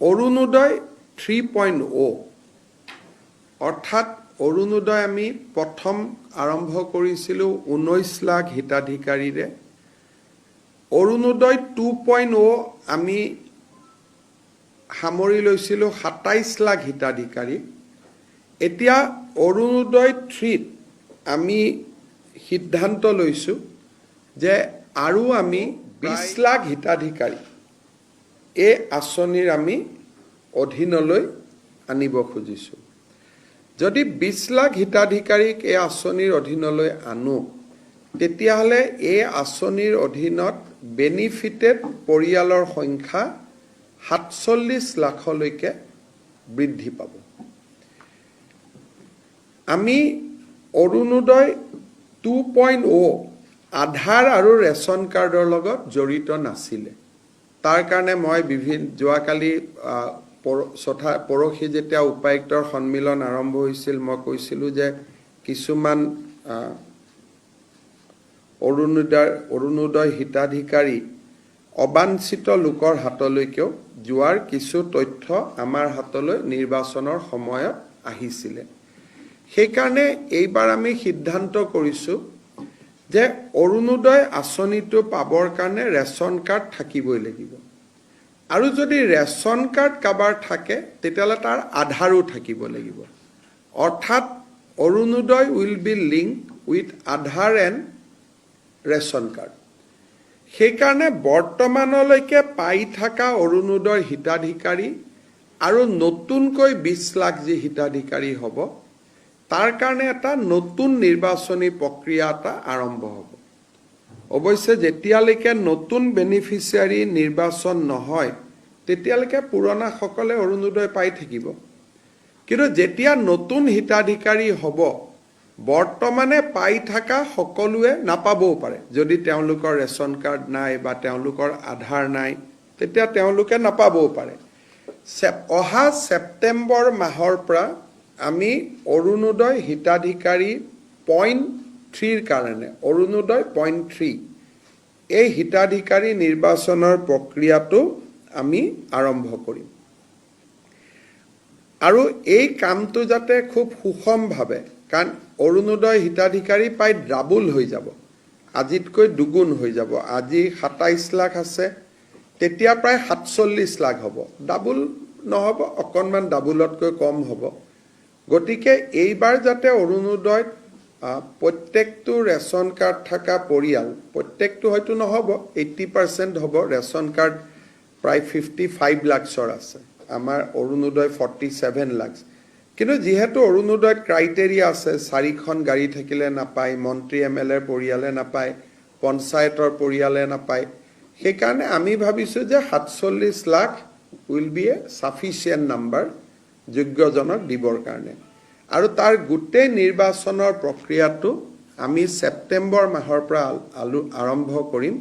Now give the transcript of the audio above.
অৰুণোদয় 3.0 অৰ্থাৎ অৰুণোদয় আমি প্ৰথম আৰম্ভ কৰিছিলোঁ 19 লাখ হিতাধিকাৰীৰে। অৰুণোদয় 2.0 আমি সামৰি লৈছিলোঁ 27 লাখ হিতাধিকাৰী। এতিয়া অৰুণোদয় 3 আমি সিদ্ধান্ত লৈছোঁ যে আৰু আমি 20 লাখ হিতাধিকাৰী এই আঁচনিৰ আমি অধীনলৈ আনিব খুজিছোঁ। যদি 20 লাখ হিতাধিকাৰীক এই আঁচনিৰ অধীনলৈ আনো, তেতিয়াহ'লে এই আঁচনিৰ অধীনত বেনিফিটেড পৰিয়ালৰ সংখ্যা 47 লাখলৈকে বৃদ্ধি পাব। আমি অৰুণোদয় 2.0 আধাৰ আৰু ৰেচন কাৰ্ডৰ লগত জড়িত নাছিলে। তাৰ কাৰণে মই যোৱাকালি পৰহি যেতিয়া উপায়ুক্তৰ সন্মিলন আৰম্ভ হৈছিল, মই কৈছিলোঁ যে কিছুমান অৰুণোদয় হিতাধিকাৰী অবাঞ্ছিত লোকৰ হাতলৈকেও যোৱাৰ কিছু তথ্য আমাৰ হাতলৈ নিৰ্বাচনৰ সময়ত আহিছিলে। সেইকাৰণে এইবাৰ আমি সিদ্ধান্ত কৰিছোঁ যে অৰুণোদয় আঁচনিটো পাবৰ কাৰণে ৰেচন কাৰ্ড থাকিবই লাগিব। আৰু যদি ৰেচন কাৰ্ড কাৰোবাৰ থাকে, তেতিয়াহ'লে তাৰ আধাৰো থাকিব লাগিব। অৰ্থাৎ Orunodoi will be link with Aadhaar and ration card. সেইকাৰণে বৰ্তমানলৈকে পাই থকা অৰুণোদয় হিতাধিকাৰী আৰু নতুনকৈ 20 লাখ যি হিতাধিকাৰী হ'ব, তাৰ কাৰণে এটা নতুন নিৰ্বাচনী প্ৰক্ৰিয়া এটা আৰম্ভ হ'ব। অৱশ্যে যেতিয়ালৈকে নতুন বেনিফিচিয়াৰী নিৰ্বাচন নহয়, তেতিয়ালৈকে পুৰণাসকলে অৰুণোদয় পাই থাকিব। কিন্তু যেতিয়া নতুন হিতাধিকাৰী হ'ব, বৰ্তমানে পাই থকা সকলোৱে নাপাবও পাৰে। যদি তেওঁলোকৰ ৰেচন কাৰ্ড নাই বা তেওঁলোকৰ আধাৰ নাই, তেতিয়া তেওঁলোকে নাপাবও পাৰে। অহা ছেপ্টেম্বৰ মাহৰ পৰা আমি অৰুণোদয় হিতাধিকাৰী 0.3 কাৰণে অৰুণোদয় 0.3 এই হিতাধিকাৰী নিৰ্বাচনৰ প্ৰক্ৰিয়াটো আমি আৰম্ভ কৰিম। আৰু এই কামটো যাতে খুব সুষমভাৱে, কাৰণ অৰুণোদয় হিতাধিকাৰী প্ৰায় ডাবুল হৈ যাব, আজিতকৈ দুগুণ হৈ যাব। আজি 27 লাখ আছে, তেতিয়া প্ৰায় 47 লাখ হ'ব। ডাবুল নহ'ব, অকণমান ডাবুলতকৈ কম হ'ব। গতিকে এইবাৰ যাতে অৰুণোদয়ত প্ৰত্যেকটো ৰেচন কাৰ্ড থকা পৰিয়াল, প্ৰত্যেকটো হয়তো নহ'ব, 80% হ'ব। ৰেচন কাৰ্ড প্ৰায় 55 লাখৰ আছে, আমাৰ অৰুণোদয় 47 লাখ। কিন্তু যিহেতু অৰুণোদয়ত ক্ৰাইটেৰিয়া আছে, 4খন গাড়ী থাকিলে নাপায়, মন্ত্ৰী MLA পৰিয়ালে নাপায়, পঞ্চায়তৰ পৰিয়ালে নাপায়, সেইকাৰণে আমি ভাবিছোঁ যে 47 lakh will be a sufficient number যোগ্যজনক দিবৰ কাৰণে। আৰু তাৰ গোটেই নিৰ্বাচনৰ প্ৰক্ৰিয়াটো আমি ছেপ্টেম্বৰ মাহৰ পৰা আৰম্ভ কৰিম।